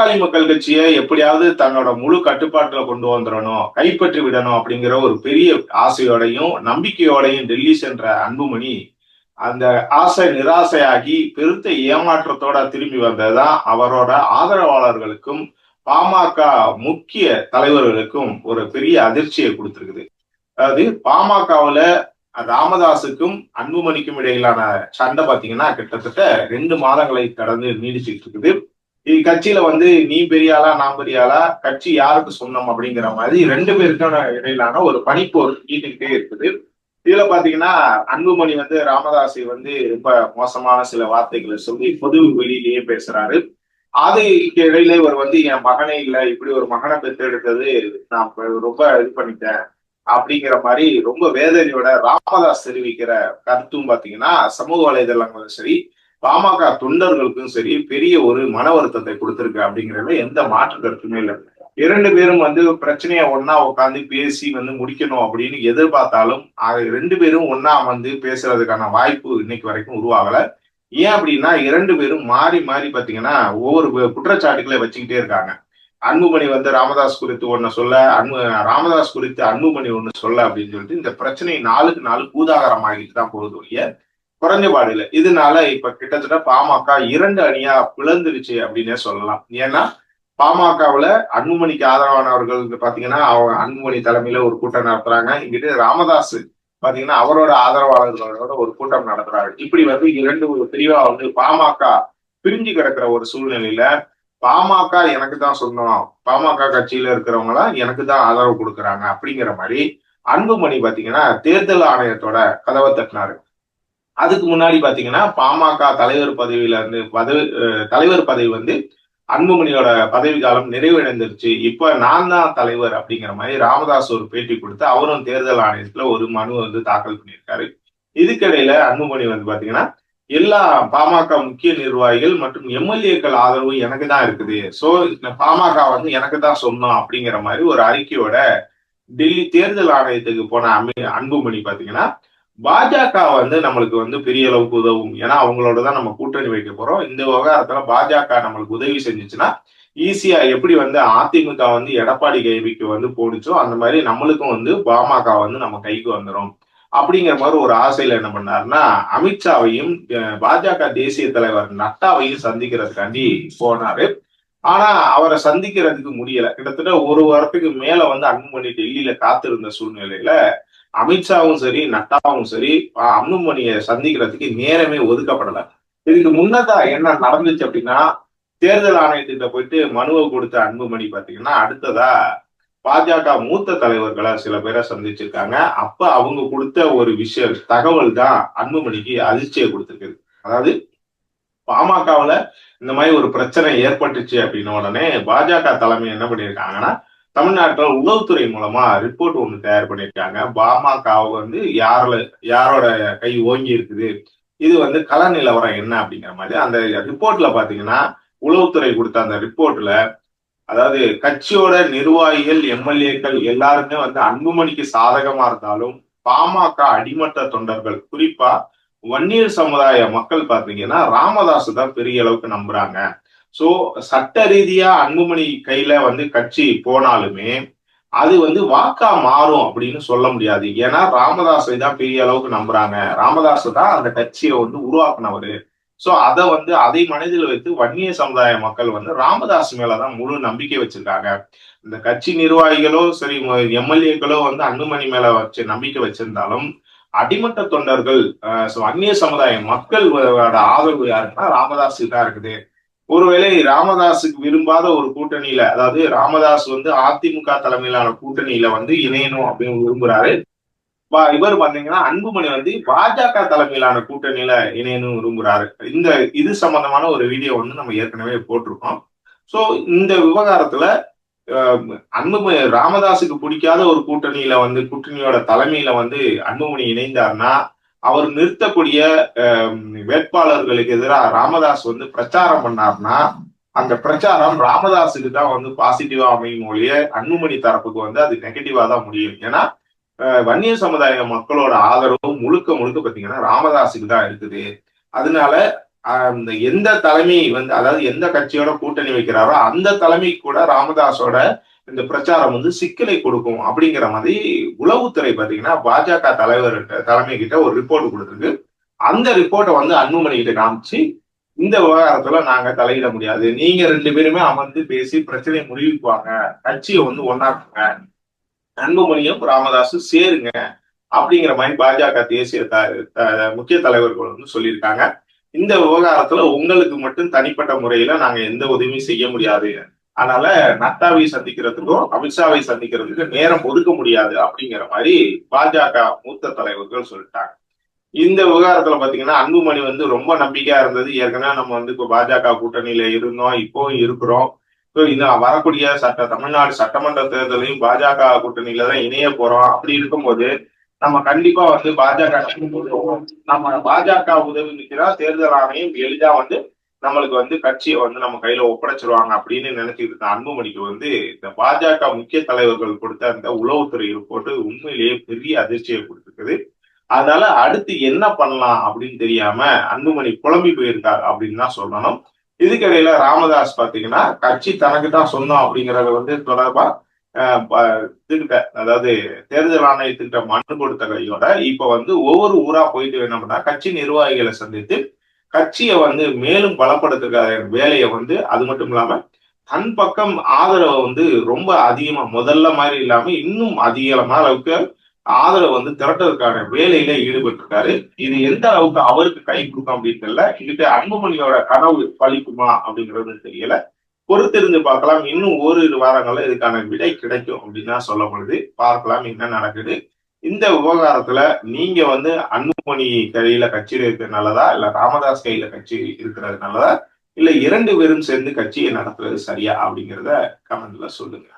பாட்டாளி மக்கள் கட்சியை எப்படியாவது தன்னோட முழு கட்டுப்பாட்டுல கொண்டு வந்துடணும், கைப்பற்றி விடணும் அப்படிங்கிற ஒரு பெரிய ஆசையோடையும் நம்பிக்கையோடையும் டெல்லி சென்ற அன்புமணி அந்த ஆசை நிராசையாகி பெருத்த ஏமாற்றத்தோட திரும்பி வந்ததுதான் அவரோட ஆதரவாளர்களுக்கும் பாமக முக்கிய தலைவர்களுக்கும் ஒரு பெரிய அதிர்ச்சியை கொடுத்திருக்குது. அதாவது பாமகவுல ராமதாசுக்கும் அன்புமணிக்கும் இடையிலான சண்டை பாத்தீங்கன்னா கிட்டத்தட்ட 2 மாதங்களை கடந்து நீடிச்சுட்டு இருக்குது. கட்சியில நீ பெரியாளா நான் பெரியாளா, கட்சி யாருக்கு சொந்தம் அப்படிங்கிற மாதிரி 2 பேருக்கான இடையிலான ஒரு பனிப்போர் நீட்டுக்கிட்டே இருக்குது. இதுல பாத்தீங்கன்னா அன்புமணி ராமதாஸை ரொம்ப மோசமான சில வார்த்தைகளை சொல்லி பொது வெளியிலேயே பேசுறாரு. அது இடையில இவர் என் மகனே இல்ல, இப்படி ஒரு மகனை பெற்றெடுத்தது நான் ரொம்ப இது பண்ணிட்டேன் அப்படிங்கிற மாதிரி ரொம்ப வேதனையோட ராமதாஸ் தெரிவிக்கிற கருத்தும் பாத்தீங்கன்னா சமூக வலைதளங்களும் சரி, பாமக தொண்டர்களுக்கும் சரி பெரிய ஒரு மன வருத்தத்தை கொடுத்திருக்கு அப்படிங்கிறதுல எந்த மாற்று கருத்துமே இல்லை. 2 பேரும் பிரச்சனைய ஒன்னா உட்காந்து பேசி முடிக்கணும் அப்படின்னு எதிர்பார்த்தாலும் 2 பேரும் ஒன்னா பேசுறதுக்கான வாய்ப்பு இன்னைக்கு வரைக்கும் உருவாகல. ஏன் அப்படின்னா 2 பேரும் மாறி மாறி பாத்தீங்கன்னா ஒவ்வொரு குற்றச்சாட்டுகளை வச்சுக்கிட்டே இருக்காங்க. அன்புமணி ராமதாஸ் குறித்து ஒன்னு சொல்ல, ராமதாஸ் குறித்து அன்புமணி ஒண்ணு சொல்ல அப்படின்னு சொல்லிட்டு இந்த பிரச்சனை நாளுக்கு நாள் பூதாகரமாகிட்டு தான் போகுது ஒழிய குறைஞ்சபாடு இல்லை. இதனால இப்ப கிட்டத்தட்ட பாமக 2 அணியா பிளந்துருச்சு அப்படின்னே சொல்லலாம். ஏன்னா பாமகவுல அன்புமணிக்கு ஆதரவானவர்கள் பாத்தீங்கன்னா அன்புமணி தலைமையில ஒரு கூட்டம் நடத்துறாங்க. இங்கிட்டு ராமதாஸ் பாத்தீங்கன்னா அவரோட ஆதரவாளர்களோட ஒரு கூட்டம் நடத்துறாரு. இப்படி 2 பிரிவா பாமக பிரிஞ்சு கிடக்கிற ஒரு சூழ்நிலையில பாமக எனக்கு தான் சொந்தம், பாமக கட்சியில இருக்கிறவங்க எல்லாம் எனக்கு தான் ஆதரவு கொடுக்குறாங்க அப்படிங்கிற மாதிரி அன்புமணி பாத்தீங்கன்னா தேர்தல் ஆணையத்தோட கதவை தட்டினாரு. அதுக்கு முன்னாடி பாத்தீங்கன்னா பாமக தலைவர் பதவியில தலைவர் பதவி அன்புமணியோட பதவி காலம் நிறைவடைந்துருச்சு, இப்ப நான் தான் தலைவர் அப்படிங்கிற மாதிரி ராமதாஸ் ஒரு பேட்டி கொடுத்து அவரும் தேர்தல் ஆணையத்துல ஒரு மனு தாக்கல் பண்ணியிருக்காரு. இதுக்கிடையில அன்புமணி பாத்தீங்கன்னா எல்லா பாமக முக்கிய நிர்வாகிகள் மற்றும் எம்எல்ஏக்கள் ஆதரவு எனக்கு தான் இருக்குது, சோ பாமக எனக்கு தான் சொந்தம் அப்படிங்கிற மாதிரி ஒரு அறிக்கையோட டெல்லி தேர்தல் ஆணையத்துக்கு போன அன்புமணி பாத்தீங்கன்னா பாஜக நம்மளுக்கு பெரிய அளவுக்கு உதவும், ஏன்னா அவங்களோட தான் நம்ம கூட்டணி வைக்க போறோம், இந்த விவகாரத்துல பாஜக நம்மளுக்கு உதவி செஞ்சுச்சுன்னா ஈஸியா எப்படி அதிமுக எடப்பாடி கைவிக்கு போனுச்சோ அந்த மாதிரி நம்மளுக்கும் பாமக நம்ம கைக்கு வந்துடும் அப்படிங்கிற மாதிரி ஒரு ஆசையில என்ன பண்ணாருன்னா அமித்ஷாவையும் பாஜக தேசிய தலைவர் நட்டாவையும் சந்திக்கிறதுக்காண்டி போனாரு. ஆனா அவரை சந்திக்கிறதுக்கு முடியல. கிட்டத்தட்ட 1 வாரத்துக்கு மேல அன்புமணி டெல்லியில காத்திருந்த சூழ்நிலையில அமித்ஷாவும் சரி நட்டாவும் சரி அன்புமணியை சந்திக்கிறதுக்கு நேரமே ஒதுக்கப்படல. இதுக்கு முன்னதா என்ன நடந்துச்சு அப்படின்னா தேர்தல் ஆணையத்திட்ட போயிட்டு மனுவை கொடுத்த அன்புமணி பாத்தீங்கன்னா அடுத்ததா பாஜக மூத்த தலைவர்களை சில பேரை சந்திச்சிருக்காங்க. அப்ப அவங்க கொடுத்த ஒரு தகவல் தான் அன்புமணிக்கு அதிர்ச்சியை கொடுத்திருக்கு. அதாவது பாமகவுல இந்த மாதிரி ஒரு பிரச்சனை ஏற்பட்டுச்சு அப்படின்ன உடனே பாஜக தலைமை என்ன பண்ணியிருக்காங்கன்னா தமிழ்நாட்டில் உளவுத்துறை மூலமா ரிப்போர்ட் ஒண்ணு தயார் பண்ணியிருக்காங்க. பாமக யாரோட கை ஓங்கி இருக்குது, இது கள நிலவரம் என்ன அப்படிங்கிற மாதிரி அந்த ரிப்போர்ட்ல பாத்தீங்கன்னா உளவுத்துறை கொடுத்த அந்த ரிப்போர்ட்ல அதாவது கட்சியோட நிர்வாகிகள் எம்எல்ஏக்கள் எல்லாருமே அன்புமணிக்கு சாதகமா இருந்தாலும் பாமக அடிமட்ட தொண்டர்கள் குறிப்பா வன்னியர் சமுதாய மக்கள் பாத்தீங்கன்னா ராமதாஸ் தான் பெரிய அளவுக்கு நம்புறாங்க. சோ சட்ட ரீதியா அன்புமணி கையில கட்சி போனாலுமே அது வாக்கா மாறும் அப்படின்னு சொல்ல முடியாது. ஏன்னா ராமதாஸை தான் பெரிய அளவுக்கு நம்புறாங்க, ராமதாஸ் தான் அந்த கட்சியை உருவாக்குனவரு. சோ அதை மனதில் வைத்து வன்னிய சமுதாய மக்கள் ராமதாஸ் மேலதான் முழு நம்பிக்கை வச்சிருக்காங்க. இந்த கட்சி நிர்வாகிகளோ சரி எம்எல்ஏக்களோ அன்புமணி மேல வச்சு நம்பிக்கை வச்சிருந்தாலும் அடிமட்ட தொண்டர்கள் வன்னிய சமுதாய மக்களோட ஆதரவு யாருன்னா ராமதாஸுக்கு தான் இருக்குது. ஒருவேளை ராமதாஸுக்கு விரும்பாத ஒரு கூட்டணியில, அதாவது ராமதாஸ் அதிமுக தலைமையிலான கூட்டணியில இணையணும் அப்படின்னு விரும்புறாரு. இவர் பாத்தீங்கன்னா அன்புமணி பாஜக தலைமையிலான கூட்டணியில இணையணும் விரும்புறாரு. இது சம்பந்தமான ஒரு வீடியோ நம்ம ஏற்கனவே போட்டிருக்கோம். சோ இந்த விவகாரத்துல அன்புமணி ராமதாஸுக்கு பிடிக்காத ஒரு கூட்டணியில கூட்டணியோட தலைமையில அன்புமணி இணைந்தார்னா அவர் நிறுத்தக்கூடிய வேட்பாளர்களுக்கு எதிராக ராமதாஸ் பிரச்சாரம் பண்ணார்னா அந்த பிரச்சாரம் ராமதாஸுக்கு தான் பாசிட்டிவா அமையும் ஒழிய அன்புமணி தரப்புக்கு அது நெகட்டிவா தான் முடியும். ஏன்னா வன்னிய சமுதாய மக்களோட ஆதரவு முழுக்க முழுக்க பாத்தீங்கன்னா ராமதாஸுக்கு தான் இருக்குது. அதனால அந்த எந்த தலைமை வந்து அதாவது எந்த கட்சியோட கூட்டணி வைக்கிறாரோ அந்த தலைமை கூட ராமதாஸோட இந்த பிரச்சாரம் வந்து சிக்கலை கொடுக்கும் அப்படிங்கிற மாதிரி உளவுத்துறை பாத்தீங்கன்னா பாஜக தலைவர் தலைமை கிட்ட ஒரு ரிப்போர்ட் கொடுத்துருக்கு. அந்த ரிப்போர்ட்டை வந்து அன்புமணி கிட்ட காமிச்சு இந்த விவகாரத்துல நாங்க தலையிட முடியாது, நீங்க 2 பேருமே அமர்ந்து பேசி பிரச்சனையை முடிவுக்குவாங்க, கட்சியை வந்து ஒன்னாக்குங்க, அன்புமணியும் ராமதாஸும் சேருங்க அப்படிங்கிற மாதிரி பாஜக தேசிய முக்கிய தலைவர்கள் வந்து சொல்லியிருக்காங்க. இந்த விவகாரத்துல உங்களுக்கு மட்டும் தனிப்பட்ட முறையில நாங்க எந்த உதவியும் செய்ய முடியாது, அதனால நட்டாவை சந்திக்கிறதுக்கும் அமித்ஷாவை சந்திக்கிறதுக்கு நேரம் ஒதுக்க முடியாது அப்படிங்கிற மாதிரி பாஜக மூத்த தலைவர்கள் சொல்லிட்டாங்க. இந்த விவகாரத்துல பாத்தீங்கன்னா அன்புமணி வந்து ரொம்ப நம்பிக்கையா இருந்தது. ஏற்கனவே நம்ம வந்து இப்போ பாஜக கூட்டணியில இருந்தோம், இப்பவும் இருக்கிறோம். இன்னும் வரக்கூடிய தமிழ்நாடு சட்டமன்ற தேர்தலையும் பாஜக கூட்டணியில தான் இணைய போறோம். அப்படி இருக்கும்போது நம்ம கண்டிப்பா வந்து நம்ம பாஜக உதவி நிற்கிறா தேர்தல் ஆணையம் எளிதா வந்து நம்மளுக்கு வந்து கட்சியை வந்து நம்ம கையில ஒப்படைச்சிருவாங்க அப்படின்னு நினைச்சிட்டு இருக்க அன்புமணிக்கு வந்து இந்த பாஜக முக்கிய தலைவர்கள் கொடுத்த அந்த உளவுத்துறை ரிப்போர்ட் உண்மையிலேயே பெரிய அதிர்ச்சியை கொடுத்துருக்குது. அதனால அடுத்து என்ன பண்ணலாம் அப்படின்னு தெரியாம அன்புமணி குழம்பி போயிருக்காரு அப்படின்னு தான் சொல்லணும். இதுக்கிடையில ராமதாஸ் பாத்தீங்கன்னா கட்சி தனக்கு தான் சொந்தம் அப்படிங்கறத வந்து தொடர்பா இதுகிட்ட அதாவது தேர்தல் ஆணையத்துக்கிட்ட மனு கொடுத்த கையோட இப்ப வந்து ஒவ்வொரு ஊரா போயிட்டு என்ன பண்ணா கட்சி நிர்வாகிகளை சந்தித்து கட்சியை வந்து மேலும் பலப்படுத்துகிற வேலையை வந்து அது மட்டும் இல்லாம தன் பக்கம் ஆதரவை வந்து ரொம்ப அதிகமா முதல்ல மாதிரி இல்லாம இன்னும் அதிகமான அளவுக்கு ஆதரவு வந்து திரட்டுறதுக்கான வேலையில ஈடுபட்டு இருக்காரு. இது எந்த அளவுக்கு அவருக்கு கை கொடுக்கும் அப்படின்னு தெரியல. இதுக்கு அன்புமணியோட கனவு பழிக்குமா அப்படிங்கிறது தெரியல. பொறுத்திருந்து பார்க்கலாம். இன்னும் ஓரிரு வாரங்கள்ல இதுக்கான விடை கிடைக்கும் அப்படின்னு தான் சொல்லப்படுது. பார்க்கலாம் என்ன நடக்குது. இந்த விவகாரத்துல நீங்க வந்து அன்புமணி கையில கட்சி இருக்கிறது நல்லதா, இல்ல ராமதாஸ் கையில கட்சி இருக்கிறது நல்லதா, இல்ல 2 பேரும் சேர்ந்து கட்சியை நடத்துறது சரியா அப்படிங்கிறத கமெண்ட்ல சொல்லுங்க.